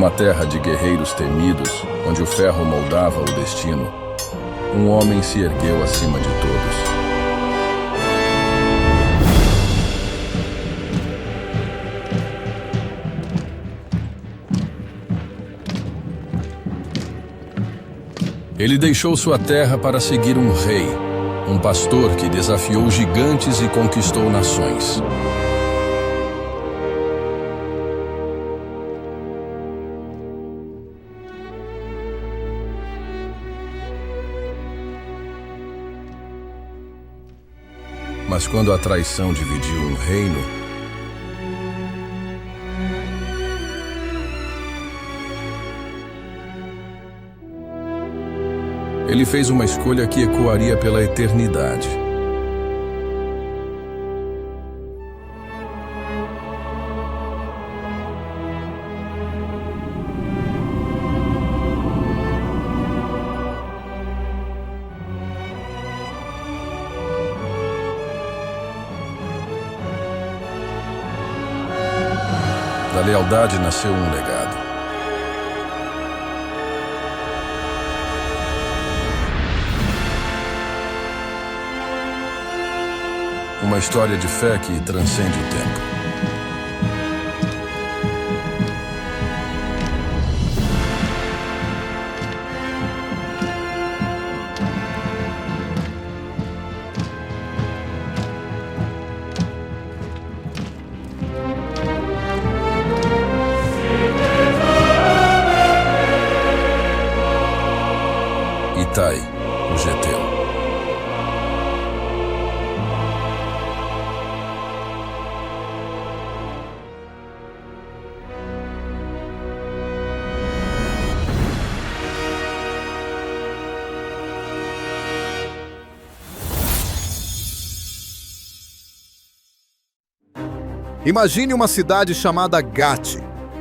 Numa terra de guerreiros temidos, onde o ferro moldava o destino, um homem se ergueu acima de todos. Ele deixou sua terra para seguir um rei, um pastor que desafiou gigantes e conquistou nações. Mas quando a traição dividiu um reino, ele fez uma escolha que ecoaria pela eternidade. Da lealdade nasceu um legado. Uma história de fé que transcende o tempo. Itai, o Geteu. Imagine uma cidade chamada Gate,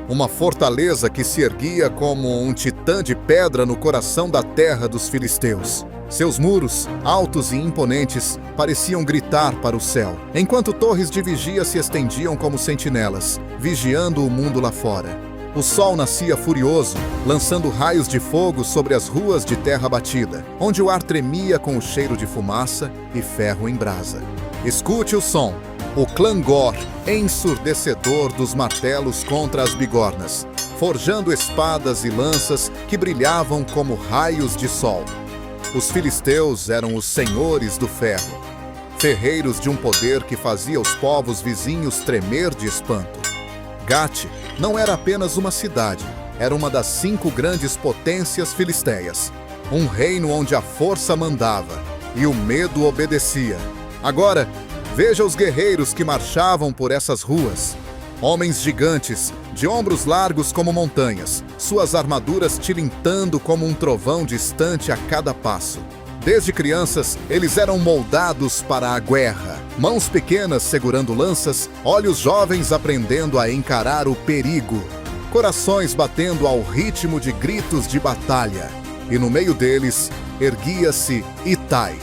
uma fortaleza que se erguia como um titã de pedra no coração da terra dos filisteus. Seus muros, altos e imponentes, pareciam gritar para o céu, enquanto torres de vigia se estendiam como sentinelas, vigiando o mundo lá fora. O sol nascia furioso, lançando raios de fogo sobre as ruas de terra batida, onde o ar tremia com o cheiro de fumaça e ferro em brasa. Escute o som. O clangor ensurdecedor dos martelos contra as bigornas, forjando espadas e lanças que brilhavam como raios de sol. Os filisteus eram os senhores do ferro, ferreiros de um poder que fazia os povos vizinhos tremer de espanto. Gate não era apenas uma cidade, era uma das 5 grandes potências filisteias, um reino onde a força mandava e o medo obedecia. Agora, veja os guerreiros que marchavam por essas ruas. Homens gigantes, de ombros largos como montanhas, suas armaduras tilintando como um trovão distante a cada passo. Desde crianças, eles eram moldados para a guerra. Mãos pequenas segurando lanças, olhos jovens aprendendo a encarar o perigo. Corações batendo ao ritmo de gritos de batalha. E no meio deles, erguia-se Itai.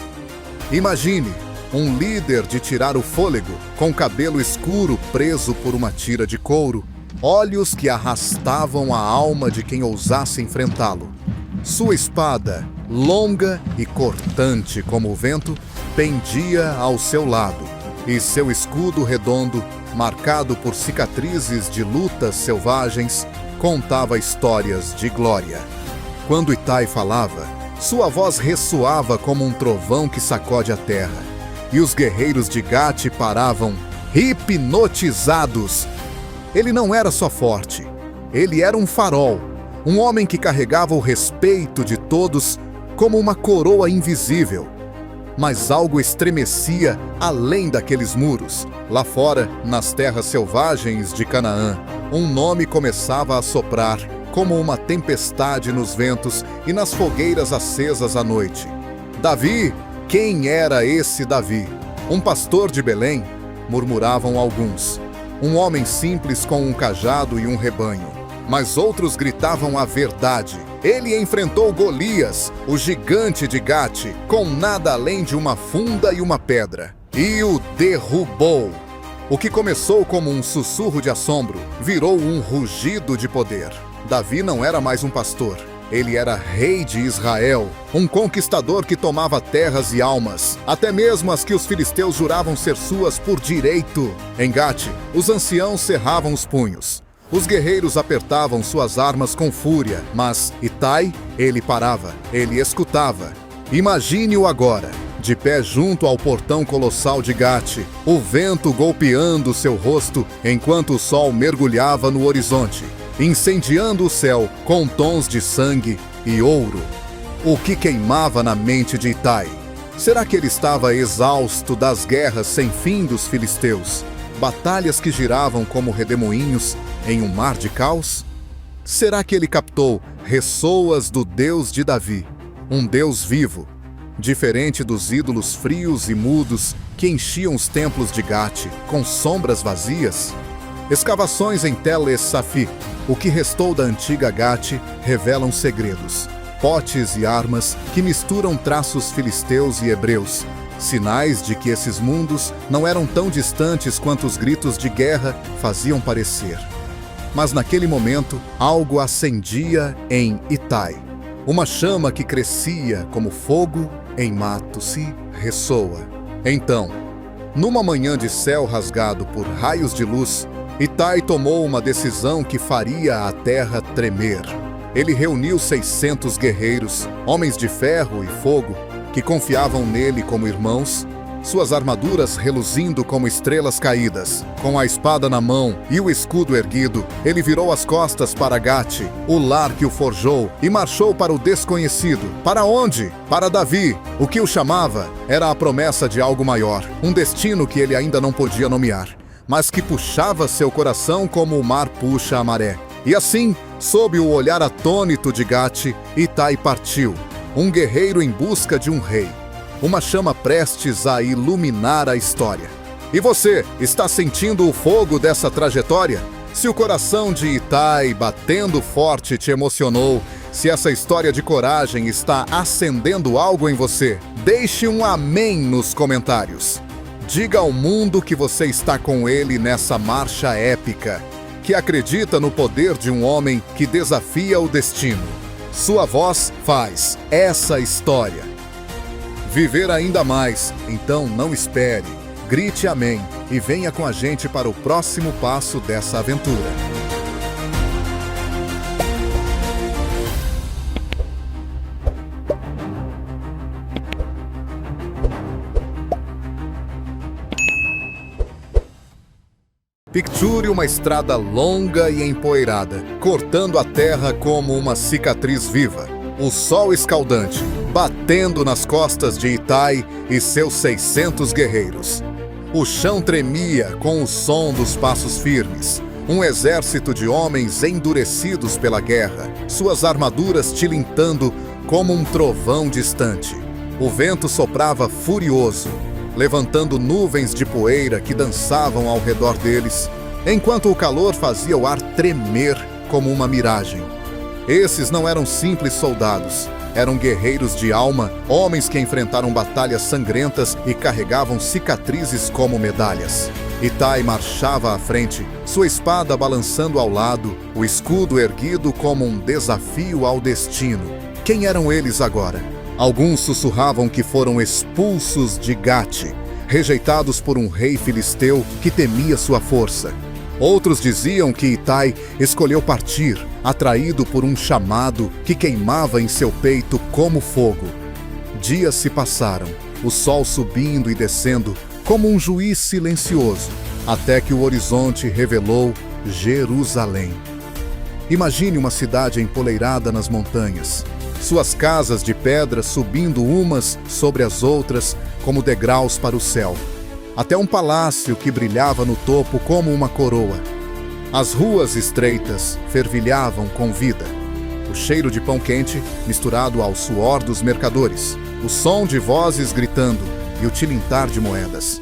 Imagine um líder de tirar o fôlego, com cabelo escuro preso por uma tira de couro, olhos que arrastavam a alma de quem ousasse enfrentá-lo. Sua espada, longa e cortante como o vento, pendia ao seu lado, e seu escudo redondo, marcado por cicatrizes de lutas selvagens, contava histórias de glória. Quando Itai falava, sua voz ressoava como um trovão que sacode a terra. E os guerreiros de Gate paravam, hipnotizados. Ele não era só forte, ele era um farol, um homem que carregava o respeito de todos como uma coroa invisível. Mas algo estremecia além daqueles muros. Lá fora, nas terras selvagens de Canaã, um nome começava a soprar como uma tempestade nos ventos e nas fogueiras acesas à noite. Davi! Quem era esse Davi? Um pastor de Belém? Murmuravam alguns. Um homem simples com um cajado e um rebanho. Mas outros gritavam a verdade. Ele enfrentou Golias, o gigante de Gate, com nada além de uma funda e uma pedra. E o derrubou. O que começou como um sussurro de assombro, virou um rugido de poder. Davi não era mais um pastor. Ele era rei de Israel, um conquistador que tomava terras e almas, até mesmo as que os filisteus juravam ser suas por direito. Em Gate, os anciãos cerravam os punhos. Os guerreiros apertavam suas armas com fúria, mas Itai, ele parava, ele escutava. Imagine-o agora, de pé junto ao portão colossal de Gate, o vento golpeando seu rosto enquanto o sol mergulhava no horizonte, incendiando o céu com tons de sangue e ouro. O que queimava na mente de Itai? Será que ele estava exausto das guerras sem fim dos filisteus? Batalhas que giravam como redemoinhos em um mar de caos? Será que ele captou ressoas do Deus de Davi, um Deus vivo, diferente dos ídolos frios e mudos que enchiam os templos de Gate com sombras vazias? Escavações em Tel Es-Safi, o que restou da antiga Gate, revelam segredos, potes e armas que misturam traços filisteus e hebreus, sinais de que esses mundos não eram tão distantes quanto os gritos de guerra faziam parecer. Mas naquele momento, algo acendia em Itai. Uma chama que crescia como fogo em mato se ressoa. Então, numa manhã de céu rasgado por raios de luz, Itai tomou uma decisão que faria a terra tremer. Ele reuniu 600 guerreiros, homens de ferro e fogo, que confiavam nele como irmãos, suas armaduras reluzindo como estrelas caídas. Com a espada na mão e o escudo erguido, ele virou as costas para Gate, o lar que o forjou, e marchou para o desconhecido. Para onde? Para Davi. O que o chamava era a promessa de algo maior, um destino que ele ainda não podia nomear, mas que puxava seu coração como o mar puxa a maré. E assim, sob o olhar atônito de Gate, Itai partiu, um guerreiro em busca de um rei, uma chama prestes a iluminar a história. E você, está sentindo o fogo dessa trajetória? Se o coração de Itai batendo forte te emocionou, se essa história de coragem está acendendo algo em você, deixe um amém nos comentários. Diga ao mundo que você está com ele nessa marcha épica, que acredita no poder de um homem que desafia o destino. Sua voz faz essa história viver ainda mais, então não espere. Grite amém e venha com a gente para o próximo passo dessa aventura. Picture uma estrada longa e empoeirada, cortando a terra como uma cicatriz viva. O sol escaldante, batendo nas costas de Itai e seus 600 guerreiros. O chão tremia com o som dos passos firmes. Um exército de homens endurecidos pela guerra, suas armaduras tilintando como um trovão distante. O vento soprava furioso, levantando nuvens de poeira que dançavam ao redor deles, enquanto o calor fazia o ar tremer como uma miragem. Esses não eram simples soldados, eram guerreiros de alma, homens que enfrentaram batalhas sangrentas e carregavam cicatrizes como medalhas. Itai marchava à frente, sua espada balançando ao lado, o escudo erguido como um desafio ao destino. Quem eram eles agora? Alguns sussurravam que foram expulsos de Gate, rejeitados por um rei filisteu que temia sua força. Outros diziam que Itai escolheu partir, atraído por um chamado que queimava em seu peito como fogo. Dias se passaram, o sol subindo e descendo como um juiz silencioso, até que o horizonte revelou Jerusalém. Imagine uma cidade empoleirada nas montanhas, suas casas de pedra subindo umas sobre as outras como degraus para o céu, até um palácio que brilhava no topo como uma coroa. As ruas estreitas fervilhavam com vida, o cheiro de pão quente misturado ao suor dos mercadores, o som de vozes gritando e o tilintar de moedas.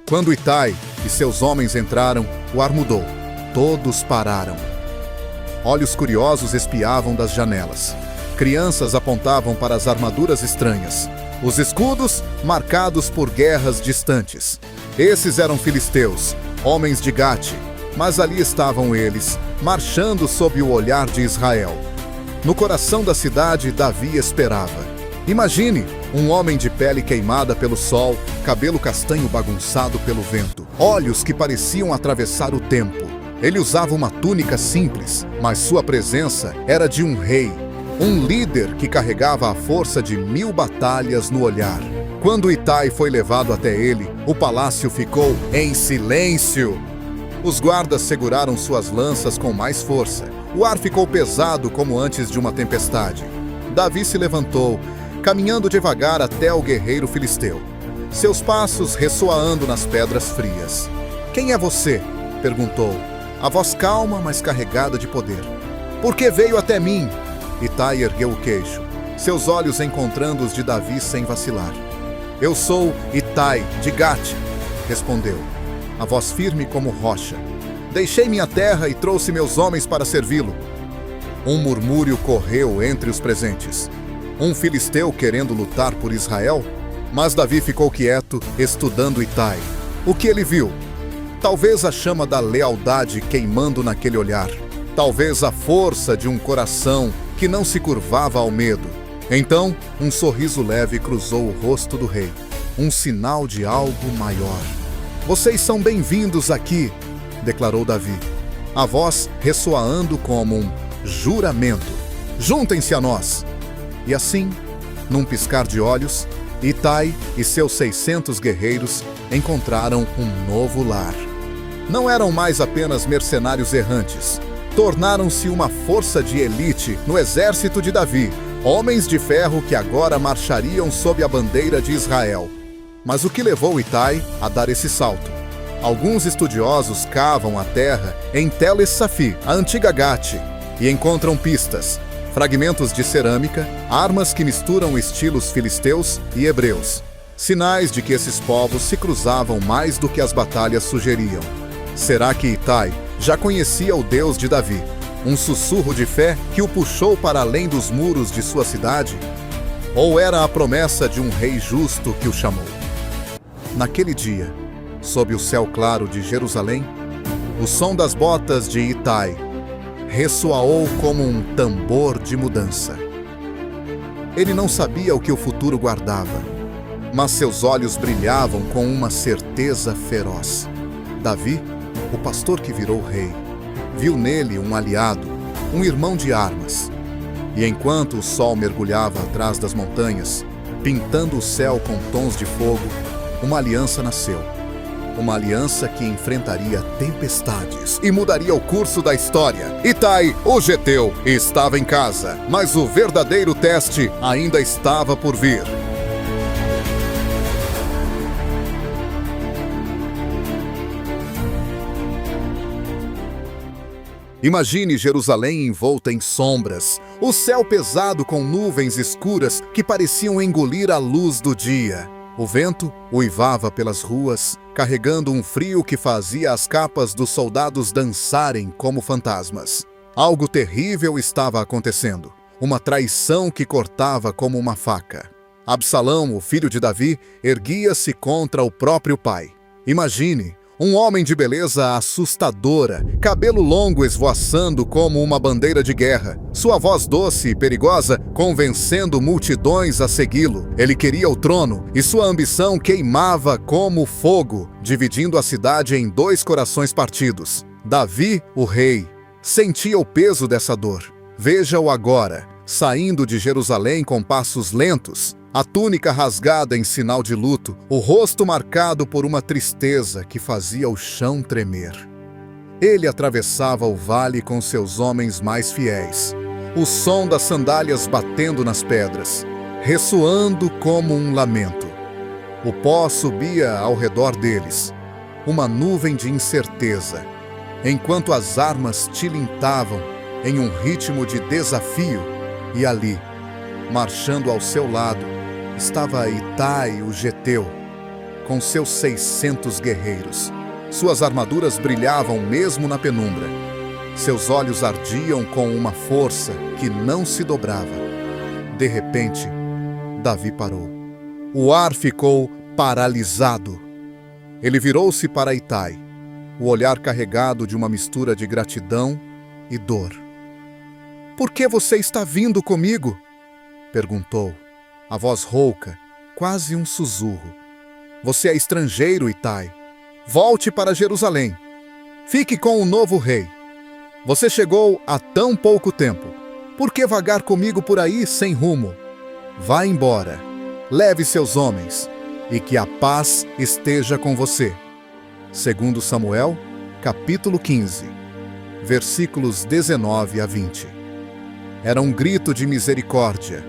Quando Itai e seus homens entraram, o ar mudou. Todos pararam. Olhos curiosos espiavam das janelas. Crianças apontavam para as armaduras estranhas, os escudos marcados por guerras distantes. Esses eram filisteus, homens de Gate, Mas ali estavam eles, marchando sob o olhar de Israel. No coração da cidade, Davi esperava. Imagine um homem de pele queimada pelo sol, cabelo castanho bagunçado pelo vento, olhos que pareciam atravessar o tempo. Ele usava uma túnica simples, mas sua presença era de um rei, um líder que carregava a força de 1000 batalhas no olhar. Quando Itai foi levado até ele, o palácio ficou em silêncio. Os guardas seguraram suas lanças com mais força. O ar ficou pesado como antes de uma tempestade. Davi se levantou, caminhando devagar até o guerreiro filisteu, seus passos ressoando nas pedras frias. "Quem é você?" perguntou, a voz calma, mas carregada de poder. "Por que veio até mim?" Itai ergueu o queixo, seus olhos encontrando os de Davi sem vacilar. "Eu sou Itai, de Gate", respondeu, a voz firme como rocha. "Deixei minha terra e trouxe meus homens para servi-lo." Um murmúrio correu entre os presentes. Um filisteu querendo lutar por Israel? Mas Davi ficou quieto, estudando Itai. O que ele viu? Talvez a chama da lealdade queimando naquele olhar. Talvez a força de um coração que não se curvava ao medo. Então, um sorriso leve cruzou o rosto do rei. Um sinal de algo maior. "Vocês são bem-vindos aqui", declarou Davi, a voz ressoando como um juramento. "Juntem-se a nós." E assim, num piscar de olhos, Itai e seus 600 guerreiros encontraram um novo lar. Não eram mais apenas mercenários errantes. Tornaram-se uma força de elite no exército de Davi, homens de ferro que agora marchariam sob a bandeira de Israel. Mas o que levou Itai a dar esse salto? Alguns estudiosos cavam a terra em Tel Es-Safi, a antiga Gate, e encontram pistas, fragmentos de cerâmica, armas que misturam estilos filisteus e hebreus. Sinais de que esses povos se cruzavam mais do que as batalhas sugeriam. Será que Itai já conhecia o Deus de Davi? Um sussurro de fé que o puxou para além dos muros de sua cidade? Ou era a promessa de um rei justo que o chamou? Naquele dia, sob o céu claro de Jerusalém, o som das botas de Itai ressoou como um tambor de mudança. Ele não sabia o que o futuro guardava, mas seus olhos brilhavam com uma certeza feroz. Davi, o pastor que virou rei, viu nele um aliado, um irmão de armas. E enquanto o sol mergulhava atrás das montanhas, pintando o céu com tons de fogo, uma aliança nasceu. Uma aliança que enfrentaria tempestades e mudaria o curso da história. Itai, o geteu, estava em casa, mas o verdadeiro teste ainda estava por vir. Imagine Jerusalém envolta em sombras, o céu pesado com nuvens escuras que pareciam engolir a luz do dia. O vento uivava pelas ruas, carregando um frio que fazia as capas dos soldados dançarem como fantasmas. Algo terrível estava acontecendo, uma traição que cortava como uma faca. Absalão, o filho de Davi, erguia-se contra o próprio pai. Imagine um homem de beleza assustadora, cabelo longo esvoaçando como uma bandeira de guerra, sua voz doce e perigosa convencendo multidões a segui-lo. Ele queria o trono e sua ambição queimava como fogo, dividindo a cidade em 2 corações partidos. Davi, o rei, sentia o peso dessa dor. Veja-o agora, saindo de Jerusalém com passos lentos, a túnica rasgada em sinal de luto, o rosto marcado por uma tristeza que fazia o chão tremer. Ele atravessava o vale com seus homens mais fiéis, o som das sandálias batendo nas pedras, ressoando como um lamento. O pó subia ao redor deles, uma nuvem de incerteza, enquanto as armas tilintavam em um ritmo de desafio, e ali, marchando ao seu lado, estava Itai, o geteu, com seus 600 guerreiros. Suas armaduras brilhavam mesmo na penumbra. Seus olhos ardiam com uma força que não se dobrava. De repente, Davi parou. O ar ficou paralisado. Ele virou-se para Itai. o olhar carregado de uma mistura de gratidão e dor. "Por que você está vindo comigo?" perguntou, a voz rouca, quase um sussurro. "Você é estrangeiro, Itai. Volte para Jerusalém. Fique com o novo rei. Você chegou há tão pouco tempo. Por que vagar comigo por aí sem rumo? Vá embora. Leve seus homens, e que a paz esteja com você." 2 Samuel, capítulo 15, versículos 19 a 20. Era um grito de misericórdia,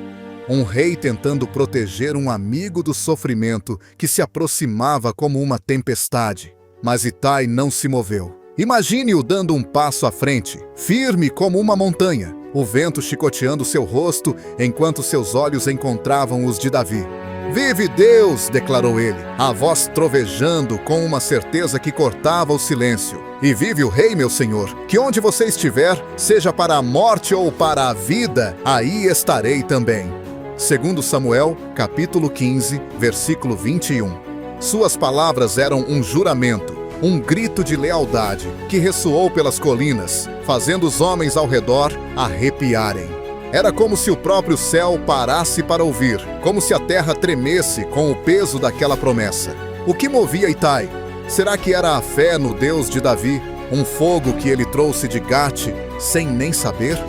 um rei tentando proteger um amigo do sofrimento que se aproximava como uma tempestade. Mas Itai não se moveu. Imagine-o dando um passo à frente, firme como uma montanha, o vento chicoteando seu rosto enquanto seus olhos encontravam os de Davi. "Vive Deus!" declarou ele, a voz trovejando com uma certeza que cortava o silêncio. "E vive o rei, meu senhor, que onde você estiver, seja para a morte ou para a vida, aí estarei também." 2 Samuel, capítulo 15, versículo 21. Suas palavras eram um juramento, um grito de lealdade que ressoou pelas colinas, fazendo os homens ao redor arrepiarem. Era como se o próprio céu parasse para ouvir, como se a terra tremesse com o peso daquela promessa. O que movia Itai? Será que era a fé no Deus de Davi, um fogo que ele trouxe de Gate sem nem saber?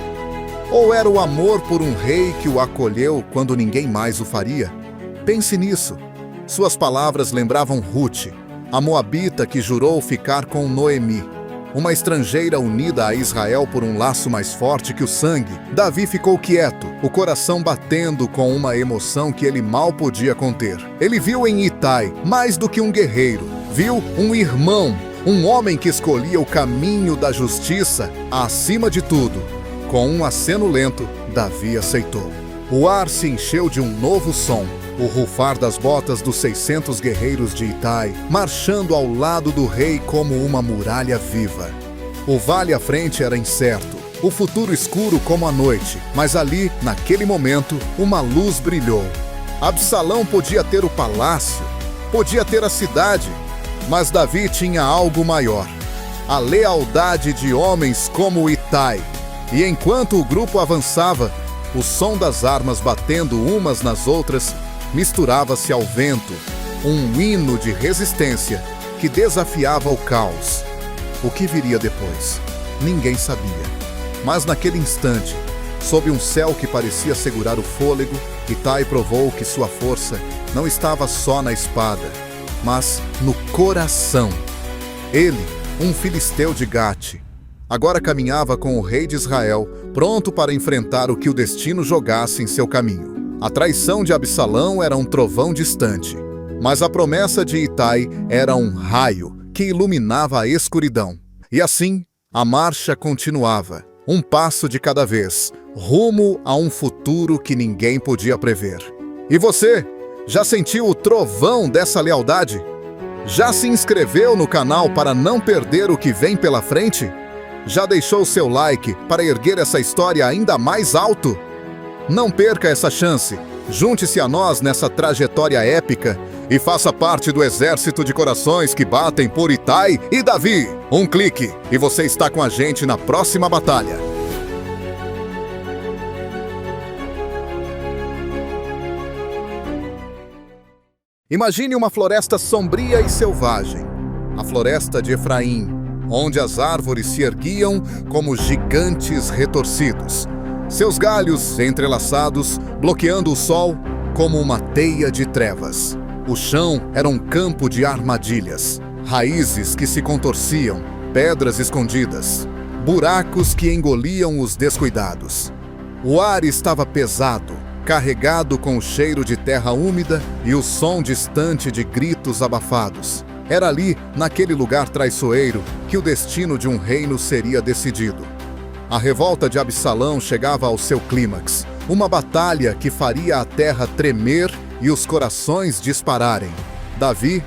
Ou era o amor por um rei que o acolheu quando ninguém mais o faria? Pense nisso. Suas palavras lembravam Ruth, a moabita que jurou ficar com Noemi, uma estrangeira unida a Israel por um laço mais forte que o sangue. Davi ficou quieto, o coração batendo com uma emoção que ele mal podia conter. Ele viu em Itai mais do que um guerreiro, viu um irmão, um homem que escolhia o caminho da justiça acima de tudo. Com um aceno lento, Davi aceitou. O ar se encheu de um novo som, o rufar das botas dos 600 guerreiros de Itai, marchando ao lado do rei como uma muralha viva. O vale à frente era incerto, o futuro escuro como a noite, mas ali, naquele momento, uma luz brilhou. Absalão podia ter o palácio, podia ter a cidade, mas Davi tinha algo maior: a lealdade de homens como Itai. E enquanto o grupo avançava, o som das armas batendo umas nas outras misturava-se ao vento, um hino de resistência que desafiava o caos. O que viria depois? Ninguém sabia. Mas naquele instante, sob um céu que parecia segurar o fôlego, Itai provou que sua força não estava só na espada, mas no coração. Ele, um filisteu de Gate, agora caminhava com o rei de Israel, pronto para enfrentar o que o destino jogasse em seu caminho. A traição de Absalão era um trovão distante, mas a promessa de Itai era um raio que iluminava a escuridão. E assim, a marcha continuava, um passo de cada vez, rumo a um futuro que ninguém podia prever. E você, já sentiu o trovão dessa lealdade? Já se inscreveu no canal para não perder o que vem pela frente? Já deixou seu like para erguer essa história ainda mais alto? Não perca essa chance. Junte-se a nós nessa trajetória épica e faça parte do exército de corações que batem por Itai e Davi. Um clique e você está com a gente na próxima batalha. Imagine uma floresta sombria e selvagem. A floresta de Efraim, onde as árvores se erguiam como gigantes retorcidos, seus galhos entrelaçados, bloqueando o sol como uma teia de trevas. O chão era um campo de armadilhas, raízes que se contorciam, pedras escondidas, buracos que engoliam os descuidados. O ar estava pesado, carregado com o cheiro de terra úmida e o som distante de gritos abafados. Era ali, naquele lugar traiçoeiro, que o destino de um reino seria decidido. A revolta de Absalão chegava ao seu clímax, uma batalha que faria a terra tremer e os corações dispararem. Davi,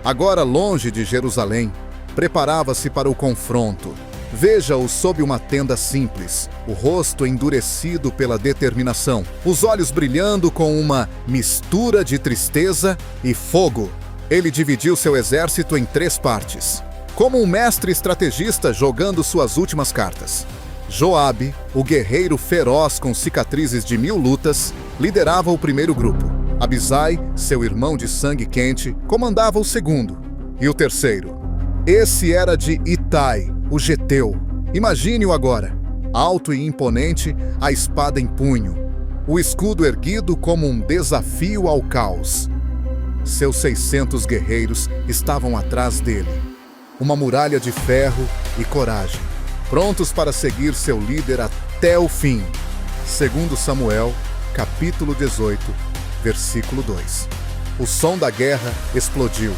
agora longe de Jerusalém, preparava-se para o confronto. Veja-o sob uma tenda simples, o rosto endurecido pela determinação, os olhos brilhando com uma mistura de tristeza e fogo. Ele dividiu seu exército em 3 partes. como um mestre estrategista jogando suas últimas cartas. Joabe, o guerreiro feroz com cicatrizes de 1000 lutas, liderava o primeiro grupo. Abisai, seu irmão de sangue quente, comandava o segundo. E o terceiro? Esse era de Itai, o geteu. Imagine-o agora, alto e imponente, a espada em punho, o escudo erguido como um desafio ao caos. Seus 600 guerreiros estavam atrás dele, uma muralha de ferro e coragem, prontos para seguir seu líder até o fim. Segundo Samuel, capítulo 18, versículo 2. O som da guerra explodiu.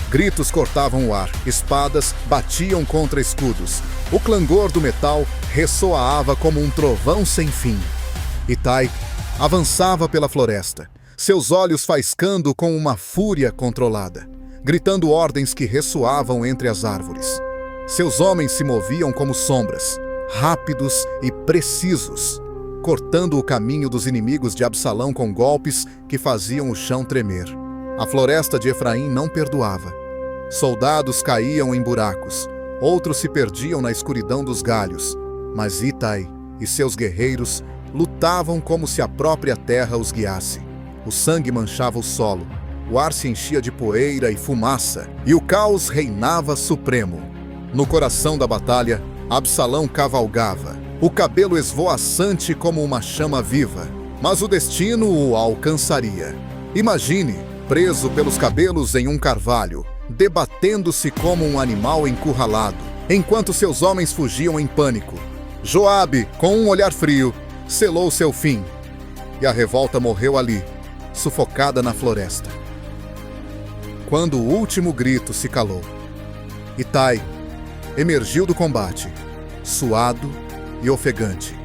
Gritos cortavam o ar, espadas batiam contra escudos. O clangor do metal ressoava como um trovão sem fim. Itai avançava pela floresta, seus olhos faiscando com uma fúria controlada, gritando ordens que ressoavam entre as árvores. Seus homens se moviam como sombras, rápidos e precisos, cortando o caminho dos inimigos de Absalão com golpes que faziam o chão tremer. A floresta de Efraim não perdoava. Soldados caíam em buracos, outros se perdiam na escuridão dos galhos, mas Itai e seus guerreiros lutavam como se a própria terra os guiasse. O sangue manchava o solo, o ar se enchia de poeira e fumaça, e o caos reinava supremo. No coração da batalha, Absalão cavalgava, o cabelo esvoaçante como uma chama viva, mas o destino o alcançaria. Imagine, preso pelos cabelos em um carvalho, debatendo-se como um animal encurralado, enquanto seus homens fugiam em pânico. Joabe, com um olhar frio, selou seu fim, e a revolta morreu ali, sufocada na floresta. Quando o último grito se calou, Itai emergiu do combate, suado e ofegante,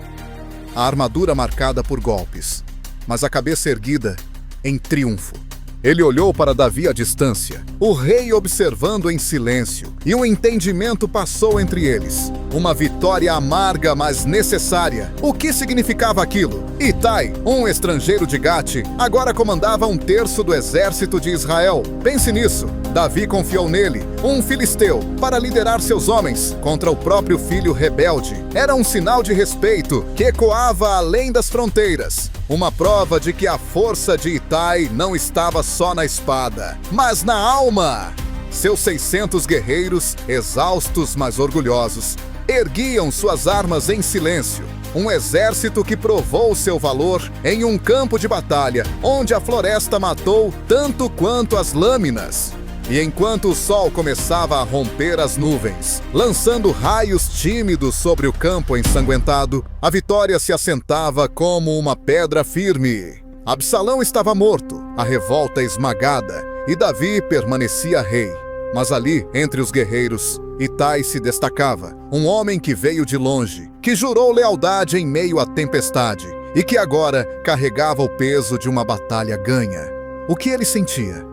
a armadura marcada por golpes, mas a cabeça erguida em triunfo. Ele olhou para Davi à distância, o rei observando em silêncio, e um entendimento passou entre eles. Uma vitória amarga, mas necessária. O que significava aquilo? Itai, um estrangeiro de Gate, agora comandava 1/3 do exército de Israel. Pense nisso. Davi confiou nele, um filisteu, para liderar seus homens contra o próprio filho rebelde. Era um sinal de respeito que ecoava além das fronteiras. Uma prova de que a força de Itai não estava só na espada, mas na alma. Seus 600 guerreiros, exaustos mas orgulhosos, erguiam suas armas em silêncio. Um exército que provou seu valor em um campo de batalha, onde a floresta matou tanto quanto as lâminas. E enquanto o sol começava a romper as nuvens, lançando raios tímidos sobre o campo ensanguentado, a vitória se assentava como uma pedra firme. Absalão estava morto, a revolta esmagada, e Davi permanecia rei. Mas ali, entre os guerreiros, Itai se destacava, um homem que veio de longe, que jurou lealdade em meio à tempestade, e que agora carregava o peso de uma batalha ganha. O que ele sentia?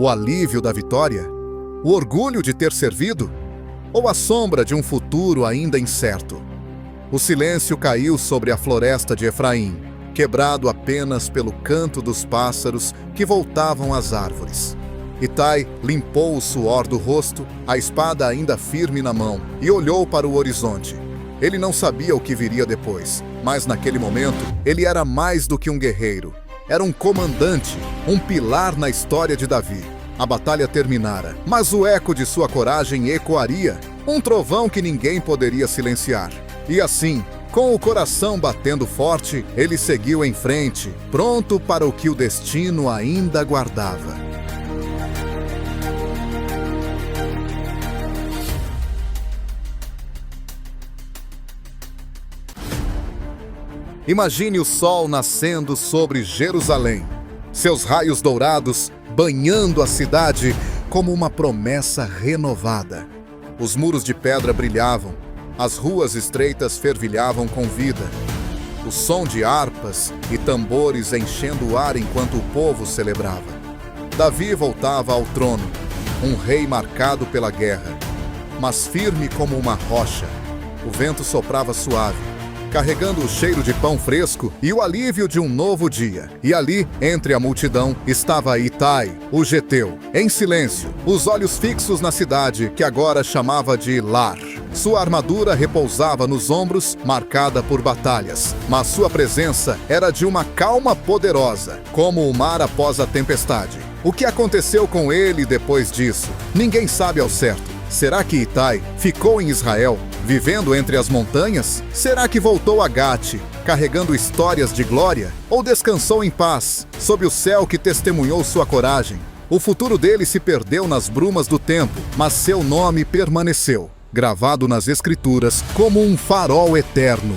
O alívio da vitória? O orgulho de ter servido? Ou a sombra de um futuro ainda incerto? O silêncio caiu sobre a floresta de Efraim, quebrado apenas pelo canto dos pássaros que voltavam às árvores. Itai limpou o suor do rosto, a espada ainda firme na mão, e olhou para o horizonte. Ele não sabia o que viria depois, mas naquele momento ele era mais do que um guerreiro. Era um comandante, um pilar na história de Davi. A batalha terminara, mas o eco de sua coragem ecoaria, um trovão que ninguém poderia silenciar. E assim, com o coração batendo forte, ele seguiu em frente, pronto para o que o destino ainda guardava. Imagine o sol nascendo sobre Jerusalém, seus raios dourados banhando a cidade como uma promessa renovada. Os muros de pedra brilhavam, as ruas estreitas fervilhavam com vida. O som de harpas e tambores enchendo o ar enquanto o povo celebrava. Davi voltava ao trono, um rei marcado pela guerra, mas firme como uma rocha. O vento soprava suave, carregando o cheiro de pão fresco e o alívio de um novo dia. E ali, entre a multidão, estava Itai, o geteu, em silêncio, os olhos fixos na cidade que agora chamava de lar. Sua armadura repousava nos ombros, marcada por batalhas, mas sua presença era de uma calma poderosa, como o mar após a tempestade. O que aconteceu com ele depois disso? Ninguém sabe ao certo. Será que Itai ficou em Israel, vivendo entre as montanhas? Será que voltou a Gate, carregando histórias de glória? Ou descansou em paz, sob o céu que testemunhou sua coragem? O futuro dele se perdeu nas brumas do tempo, mas seu nome permaneceu, gravado nas escrituras como um farol eterno.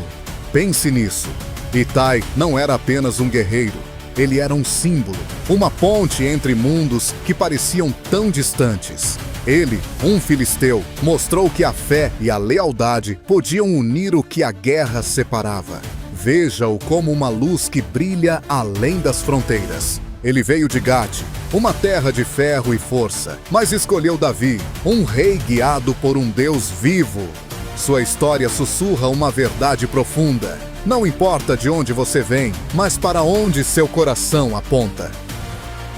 Pense nisso. Itai não era apenas um guerreiro. Ele era um símbolo, uma ponte entre mundos que pareciam tão distantes. Ele, um filisteu, mostrou que a fé e a lealdade podiam unir o que a guerra separava. Veja-o como uma luz que brilha além das fronteiras. Ele veio de Gate, uma terra de ferro e força, mas escolheu Davi, um rei guiado por um Deus vivo. Sua história sussurra uma verdade profunda. Não importa de onde você vem, mas para onde seu coração aponta.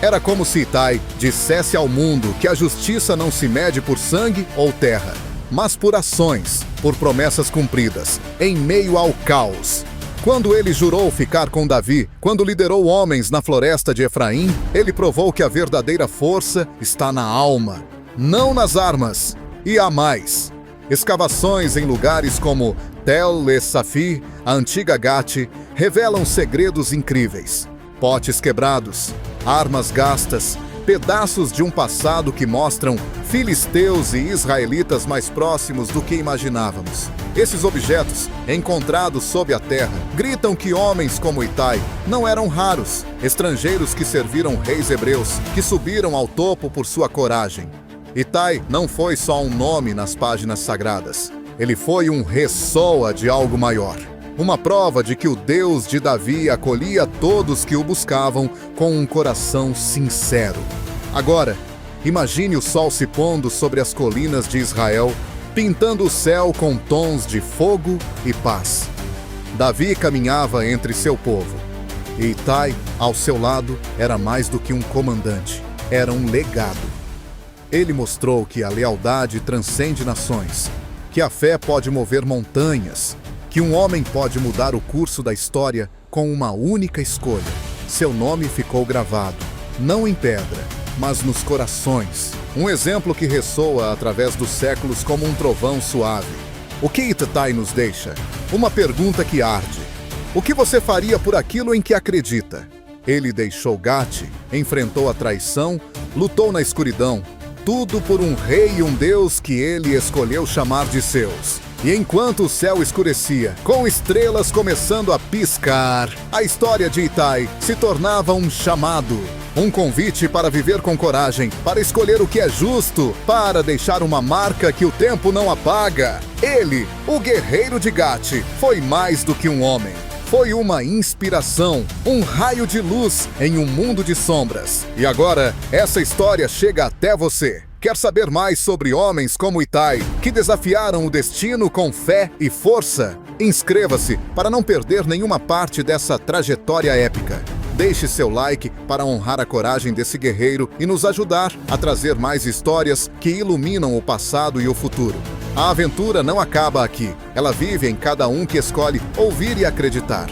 Era como se Itai dissesse ao mundo que a justiça não se mede por sangue ou terra, mas por ações, por promessas cumpridas, em meio ao caos. Quando ele jurou ficar com Davi, quando liderou homens na floresta de Efraim, ele provou que a verdadeira força está na alma, não nas armas. E há mais. Escavações em lugares como Tel Es-Safi, a antiga Gate, revelam segredos incríveis. Potes quebrados, armas gastas, pedaços de um passado que mostram filisteus e israelitas mais próximos do que imaginávamos. Esses objetos, encontrados sob a terra, gritam que homens como Itai não eram raros, estrangeiros que serviram reis hebreus, que subiram ao topo por sua coragem. Itai não foi só um nome nas páginas sagradas. Ele foi um ressoa de algo maior. Uma prova de que o Deus de Davi acolhia todos que o buscavam com um coração sincero. Agora, imagine o sol se pondo sobre as colinas de Israel, pintando o céu com tons de fogo e paz. Davi caminhava entre seu povo. E Itai, ao seu lado, era mais do que um comandante. Era um legado. Ele mostrou que a lealdade transcende nações, que a fé pode mover montanhas, que um homem pode mudar o curso da história com uma única escolha. Seu nome ficou gravado, não em pedra, mas nos corações. Um exemplo que ressoa através dos séculos como um trovão suave. O que Itai nos deixa? Uma pergunta que arde. O que você faria por aquilo em que acredita? Ele deixou Gate, enfrentou a traição, lutou na escuridão, tudo por um rei e um Deus que ele escolheu chamar de seus. E enquanto o céu escurecia, com estrelas começando a piscar, a história de Itai se tornava um chamado. Um convite para viver com coragem, para escolher o que é justo, para deixar uma marca que o tempo não apaga. Ele, o guerreiro de Gate, foi mais do que um homem. Foi uma inspiração, um raio de luz em um mundo de sombras. E agora, essa história chega até você. Quer saber mais sobre homens como Itai, que desafiaram o destino com fé e força? Inscreva-se para não perder nenhuma parte dessa trajetória épica. Deixe seu like para honrar a coragem desse guerreiro e nos ajudar a trazer mais histórias que iluminam o passado e o futuro. A aventura não acaba aqui. Ela vive em cada um que escolhe ouvir e acreditar.